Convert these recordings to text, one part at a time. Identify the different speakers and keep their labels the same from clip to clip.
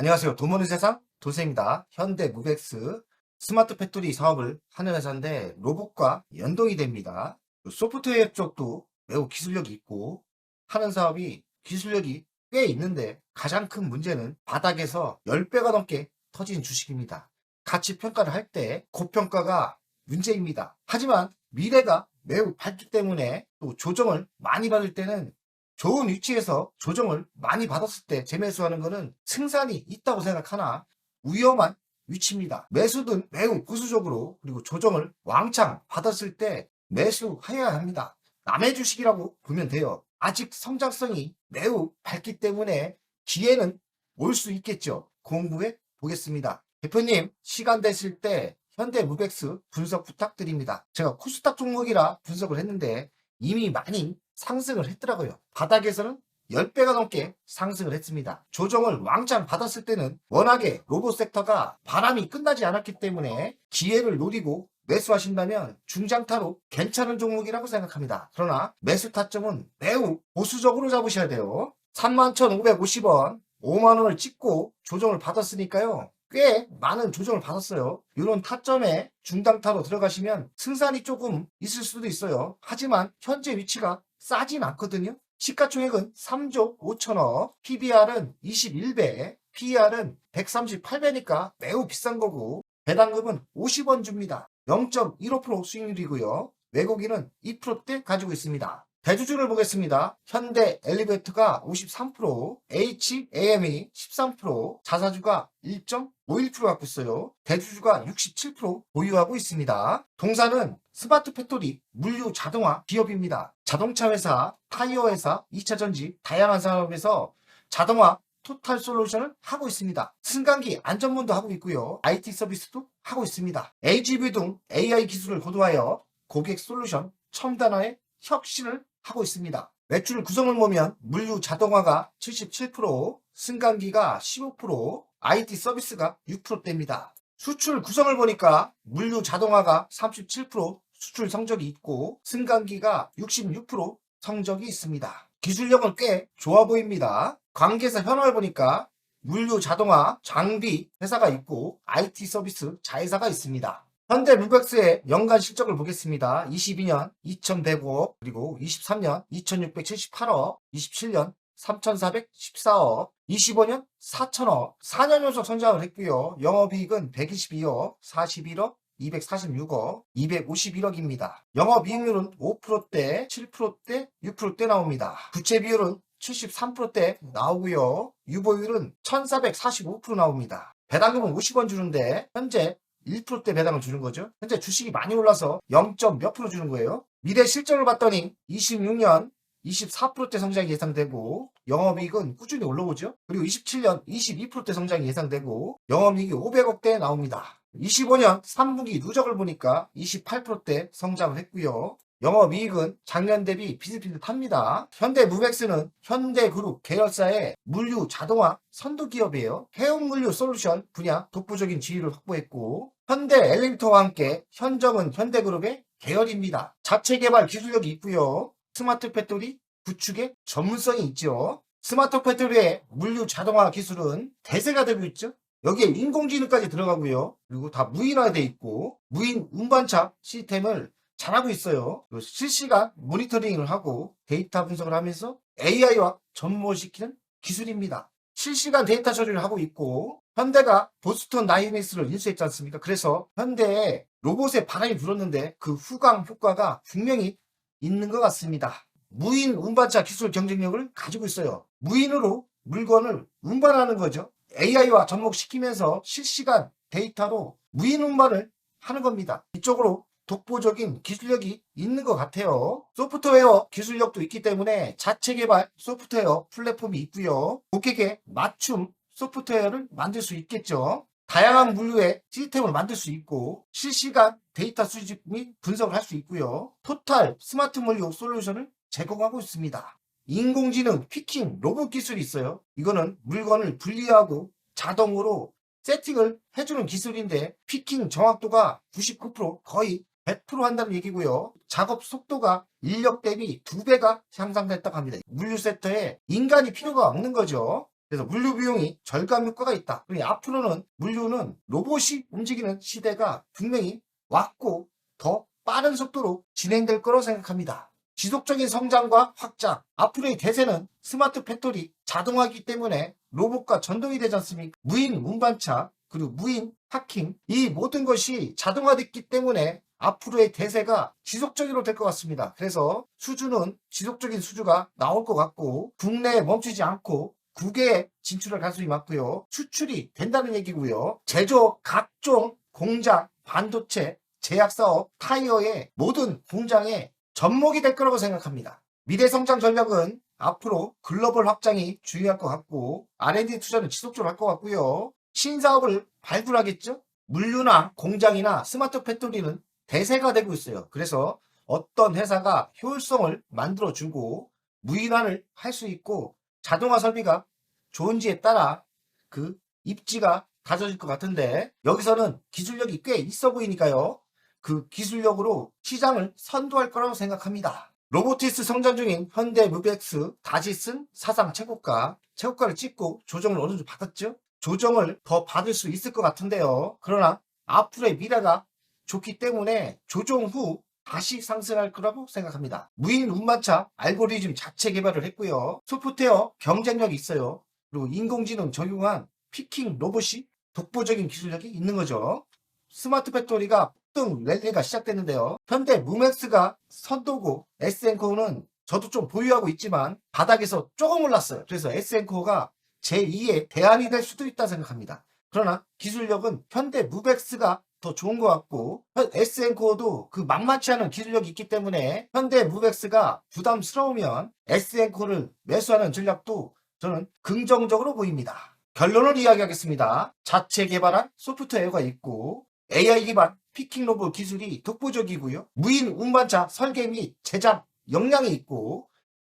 Speaker 1: 안녕하세요. 돈 버는 세상 도세입니다. 현대 무벡스 스마트 팩토리 사업을 하는 회사인데 로봇과 연동이 됩니다. 소프트웨어 쪽도 매우 기술력이 있고 하는 사업이 기술력이 꽤 있는데 가장 큰 문제는 바닥에서 10배가 넘게 터진 주식입니다. 가치 평가를 할 때 고평가가 문제입니다. 하지만 미래가 매우 밝기 때문에 또 조정을 많이 받을 때는 좋은 위치에서 조정을 많이 받았을 때 재매수하는 것은 승산이 있다고 생각하나 위험한 위치입니다. 매수든 매우 보수적으로 그리고 조정을 왕창 받았을 때 매수해야 합니다. 남의 주식이라고 보면 돼요. 아직 성장성이 매우 밝기 때문에 기회는 올 수 있겠죠. 공부해 보겠습니다. 대표님 시간 되실 때 현대무벡스 분석 부탁드립니다. 제가 코스닥 종목이라 분석을 했는데 이미 많이 상승을 했더라고요. 바닥에서는 10배가 넘게 상승을 했습니다. 조정을 왕창 받았을 때는 워낙에 로봇 섹터가 바람이 끝나지 않았기 때문에 기회를 노리고 매수하신다면 중장타로 괜찮은 종목이라고 생각합니다. 그러나 매수 타점은 매우 보수적으로 잡으셔야 돼요. 31,550원, 5만원을 찍고 조정을 받았으니까요. 꽤 많은 조정을 받았어요. 이런 타점에 중단타로 들어가시면 승산이 조금 있을 수도 있어요. 하지만 현재 위치가 싸진 않거든요. 시가총액은 3조 5천억, PBR은 21배, PER은 138배니까 매우 비싼 거고 배당금은 50원 줍니다. 0.15% 수익률이고요. 외국인은 2%대 가지고 있습니다. 대주주를 보겠습니다. 현대 엘리베이터가 53%, HAM이 13%, 자사주가 1.51% 갖고 있어요. 대주주가 67% 보유하고 있습니다. 동사는 스마트 팩토리, 물류 자동화 기업입니다. 자동차 회사, 타이어 회사, 2차 전지, 다양한 산업에서 자동화 토탈 솔루션을 하고 있습니다. 승강기 안전문도 하고 있고요. IT 서비스도 하고 있습니다. AGV 등 AI 기술을 고도하여 고객 솔루션 첨단화에 혁신을 하고 있습니다. 매출 구성을 보면 물류 자동화가 77%, 승강기가 15%, IT 서비스가 6%대입니다. 수출 구성을 보니까 물류 자동화가 37% 수출 성적이 있고 승강기가 66% 성적이 있습니다. 기술력은 꽤 좋아 보입니다. 관계사 현황을 보니까 물류 자동화 장비 회사가 있고 IT 서비스 자회사가 있습니다. 현대무벡스의 연간 실적을 보겠습니다. 22년 2,105억, 그리고 23년 2,678억, 27년 3,414억, 25년 4,000억, 4년 연속 성장을 했고요. 영업이익은 122억, 41억, 246억, 251억입니다. 영업이익률은 5%대, 7%대, 6%대 나옵니다. 부채 비율은 73%대 나오고요. 유보율은 1445% 나옵니다. 배당금은 50원 주는데 현재 1%대 배당을 주는 거죠. 현재 주식이 많이 올라서 0. 몇 프로 주는 거예요. 미래 실적을 봤더니 26년 24%대 성장이 예상되고 영업이익은 꾸준히 올라오죠. 그리고 27년 22%대 성장이 예상되고 영업이익이 500억대 나옵니다. 25년 3분기 누적을 보니까 28%대 성장을 했고요. 영업이익은 작년 대비 비슷비슷합니다. 현대무벡스는 현대그룹 계열사의 물류 자동화 선도기업이에요. 해운물류 솔루션 분야 독보적인 지위를 확보했고 현대엘리베이터와 함께 현정은 현대그룹의 계열입니다. 자체 개발 기술력이 있고요. 스마트 팩토리 구축의 전문성이 있죠. 스마트 팩토리의 물류 자동화 기술은 대세가 되고 있죠. 여기에 인공지능까지 들어가고요. 그리고 다 무인화되어 있고 무인 운반차 시스템을 잘하고 있어요. 실시간 모니터링을 하고 데이터 분석을 하면서 AI와 접목시키는 기술입니다. 실시간 데이터 처리를 하고 있고 현대가 보스턴 다이내믹스를 인수했지 않습니까? 그래서 현대에 로봇에 바람이 불었는데 그 후광 효과가 분명히 있는 것 같습니다. 무인 운반차 기술 경쟁력을 가지고 있어요. 무인으로 물건을 운반하는 거죠. AI와 접목시키면서 실시간 데이터로 무인 운반을 하는 겁니다. 이쪽으로 독보적인 기술력이 있는 것 같아요. 소프트웨어 기술력도 있기 때문에 자체 개발 소프트웨어 플랫폼이 있고요. 고객에 맞춤 소프트웨어를 만들 수 있겠죠. 다양한 물류의 시스템을 만들 수 있고 실시간 데이터 수집 및 분석을 할 수 있고요. 토탈 스마트 물류 솔루션을 제공하고 있습니다. 인공지능 피킹 로봇 기술이 있어요. 이거는 물건을 분리하고 자동으로 세팅을 해주는 기술인데 피킹 정확도가 99% 거의 100% 한다는 얘기고요. 작업 속도가 인력 대비 2배가 향상됐다고 합니다. 물류 섹터에 인간이 필요가 없는 거죠. 그래서 물류 비용이 절감 효과가 있다. 그러니 앞으로는 물류는 로봇이 움직이는 시대가 분명히 왔고 더 빠른 속도로 진행될 거라고 생각합니다. 지속적인 성장과 확장, 앞으로의 대세는 스마트 팩토리, 자동화이기 때문에 로봇과 전동이 되지 않습니까? 무인 운반차, 그리고 무인 파킹, 이 모든 것이 자동화됐기 때문에 앞으로의 대세가 지속적으로 될 것 같습니다. 그래서 수주는 지속적인 수주가 나올 것 같고 국내에 멈추지 않고 국외에 진출할 가능성이 많고요. 수출이 된다는 얘기고요. 제조업 각종 공장, 반도체, 제약사업, 타이어의 모든 공장에 접목이 될 거라고 생각합니다. 미래 성장 전략은 앞으로 글로벌 확장이 중요할 것 같고 R&D 투자는 지속적으로 할 것 같고요. 신사업을 발굴하겠죠? 물류나 공장이나 스마트 팩토리는 대세가 되고 있어요. 그래서 어떤 회사가 효율성을 만들어주고 무인화를 할 수 있고 자동화 설비가 좋은지에 따라 그 입지가 다져질 것 같은데 여기서는 기술력이 꽤 있어 보이니까요. 그 기술력으로 시장을 선도할 거라고 생각합니다. 로보티스 성장 중인 현대 무벡스 다지슨 사상 최고가를 찍고 조정을 어느 정도 받았죠? 조정을 더 받을 수 있을 것 같은데요. 그러나 앞으로의 미래가 좋기 때문에 조정 후 다시 상승할 거라고 생각합니다. 무인 운반차 알고리즘 자체 개발을 했고요. 소프트웨어 경쟁력이 있어요. 그리고 인공지능 적용한 피킹 로봇이 독보적인 기술력이 있는 거죠. 스마트 팩토리가 폭등 랠리가 시작됐는데요. 현대 무맥스가 선도고 S&Co는 저도 좀 보유하고 있지만 바닥에서 조금 올랐어요. 그래서 S&Co가 제2의 대안이 될 수도 있다 생각합니다. 그러나 기술력은 현대 무벡스가 더 좋은 것 같고 S&Co도 그 만만치 않은 기술력이 있기 때문에 현대 무벡스가 부담스러우면 S&Co를 매수하는 전략도 저는 긍정적으로 보입니다. 결론을 이야기하겠습니다. 자체 개발한 소프트웨어가 있고 AI 기반 피킹 로봇 기술이 독보적이고요. 무인 운반차 설계 및 제작 역량이 있고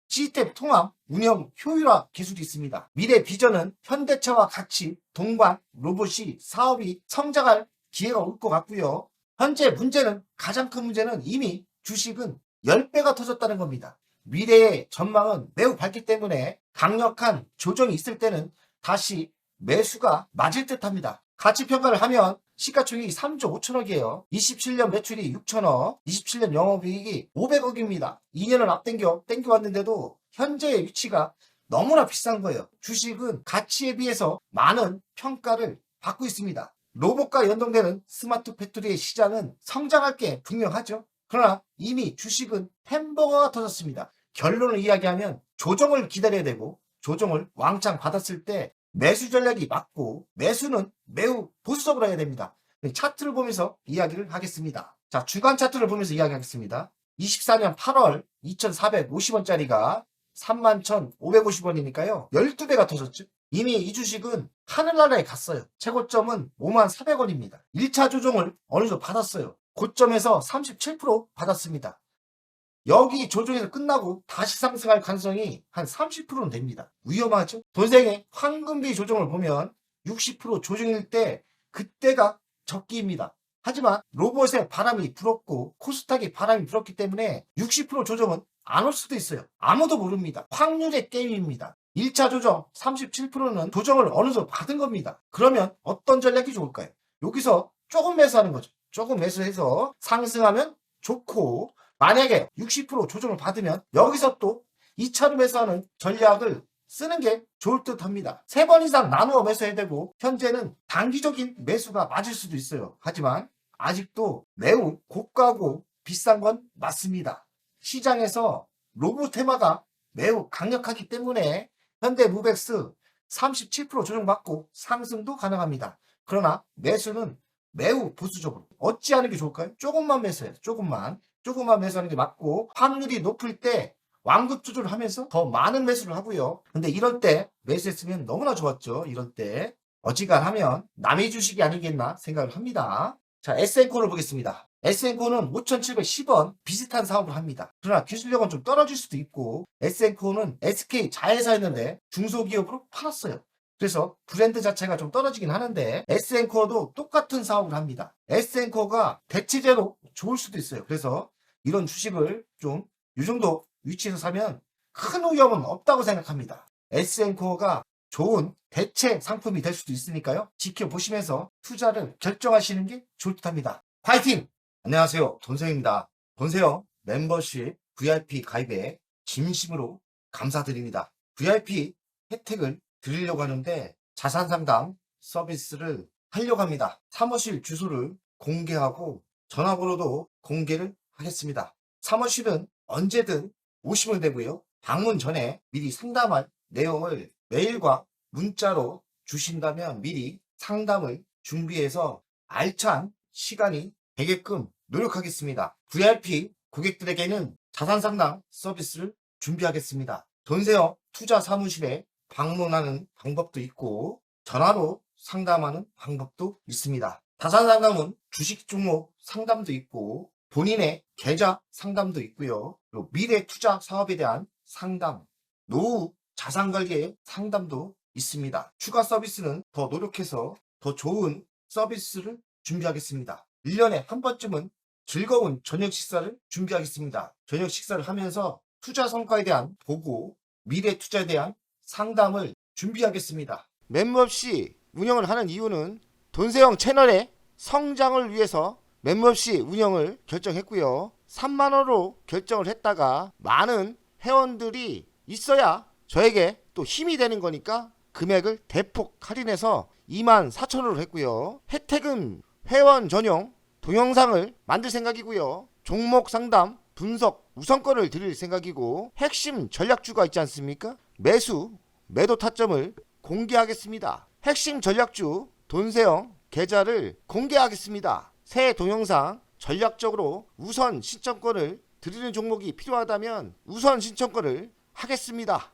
Speaker 1: 시스템 통합, 운영 효율화 기술이 있습니다. 미래 비전은 현대차와 같이 동반 로봇이 사업이 성장할 기회가 올 것 같고요. 현재 문제는 가장 큰 문제는 이미 주식은 10배가 터졌다는 겁니다. 미래의 전망은 매우 밝기 때문에 강력한 조정이 있을 때는 다시 매수가 맞을 듯합니다. 가치 평가를 하면 시가총액이 3조 5천억이에요. 27년 매출이 6천억, 27년 영업이익이 500억입니다. 2년을 땡겨왔는데도 현재의 위치가 너무나 비싼 거예요. 주식은 가치에 비해서 많은 평가를 받고 있습니다. 로봇과 연동되는 스마트 팩토리의 시장은 성장할 게 분명하죠. 그러나 이미 주식은 햄버거가 터졌습니다. 결론을 이야기하면 조정을 기다려야 되고 조정을 왕창 받았을 때 매수 전략이 맞고 매수는 매우 보수적으로 해야 됩니다. 차트를 보면서 이야기를 하겠습니다. 자, 주간 차트를 보면서 이야기하겠습니다. 24년 8월 2,450원짜리가 31,550원이니까요. 12배가 터졌죠. 이미 이 주식은 하늘나라에 갔어요. 최고점은 54,400원입니다. 1차 조정을 어느 정도 받았어요. 고점에서 37% 받았습니다. 여기 조정에서 끝나고 다시 상승할 가능성이 한 30%는 됩니다. 위험하죠? 돈생의 황금비 조정을 보면 60% 조정일 때 그때가 적기입니다. 하지만 로봇의 바람이 불었고 코스닥의 바람이 불었기 때문에 60% 조정은 안 올 수도 있어요. 아무도 모릅니다. 확률의 게임입니다. 1차 조정 37%는 조정을 어느 정도 받은 겁니다. 그러면 어떤 전략이 좋을까요? 여기서 조금 매수하는 거죠. 조금 매수해서 상승하면 좋고 만약에 60% 조정을 받으면 여기서 또 2차로 매수하는 전략을 쓰는 게 좋을 듯 합니다. 3번 이상 나누어 매수해야 되고 현재는 단기적인 매수가 맞을 수도 있어요. 하지만 아직도 매우 고가고 비싼 건 맞습니다. 시장에서 로봇 테마가 매우 강력하기 때문에 현대 무벡스 37% 조정받고 상승도 가능합니다. 그러나 매수는 매우 보수적으로 어찌하는 게 좋을까요? 조금만 매수해요. 조금만 매수하는 게 맞고 확률이 높을 때 완급 조절을 하면서 더 많은 매수를 하고요. 근데 이럴 때 매수했으면 너무나 좋았죠. 이럴 때 어지간하면 남의 주식이 아니겠나 생각을 합니다. 자, S&Co를 보겠습니다. S&Co는 5,710원 비슷한 사업을 합니다. 그러나 기술력은 좀 떨어질 수도 있고 S&Co는 SK 자회사였는데 중소기업으로 팔았어요. 그래서 브랜드 자체가 좀 떨어지긴 하는데 S&Co도 똑같은 사업을 합니다. S&Co가 대체제로 좋을 수도 있어요. 그래서 이런 주식을 좀 이 정도 위치에서 사면 큰 위험은 없다고 생각합니다. S&Co가 좋은 대체 상품이 될 수도 있으니까요. 지켜보시면서 투자를 결정하시는 게 좋을 듯합니다. 파이팅! 안녕하세요. 돈세영입니다. 돈세영 멤버십 VIP 가입에 진심으로 감사드립니다. VIP 혜택을 드리려고 하는데 자산 상담 서비스를 하려고 합니다. 사무실 주소를 공개하고 전화번호도 공개를 하겠습니다. 사무실은 언제든 오시면 되고요. 방문 전에 미리 상담할 내용을 메일과 문자로 주신다면 미리 상담을 준비해서 알찬 시간이 되게끔 노력하겠습니다. VIP 고객들에게는 자산 상담 서비스를 준비하겠습니다. 돈세영 투자 사무실에 방문하는 방법도 있고 전화로 상담하는 방법도 있습니다. 자산 상담은 주식 종목 상담도 있고 본인의 계좌 상담도 있고요. 그리고 미래 투자 사업에 대한 상담, 노후 자산 관리의 상담도 있습니다. 추가 서비스는 더 노력해서 더 좋은 서비스를 준비하겠습니다. 1년에 한 번쯤은 즐거운 저녁 식사를 준비하겠습니다. 저녁 식사를 하면서 투자 성과에 대한 보고, 미래 투자에 대한 상담을 준비하겠습니다. 멤버십 운영을 하는 이유는 돈세영 채널의 성장을 위해서 멤버십 운영을 결정했고요. 3만원으로 결정을 했다가 많은 회원들이 있어야 저에게 또 힘이 되는 거니까 금액을 대폭 할인해서 24,000원으로 했고요. 혜택은 회원 전용 동영상을 만들 생각이고요. 종목 상담 분석 우선권을 드릴 생각이고 핵심 전략주가 있지 않습니까? 매수 매도 타점을 공개하겠습니다. 핵심 전략주 돈세영 계좌를 공개하겠습니다. 새 동영상 전략적으로 우선 신청권을 드리는 종목이 필요하다면 우선 신청권을 하겠습니다.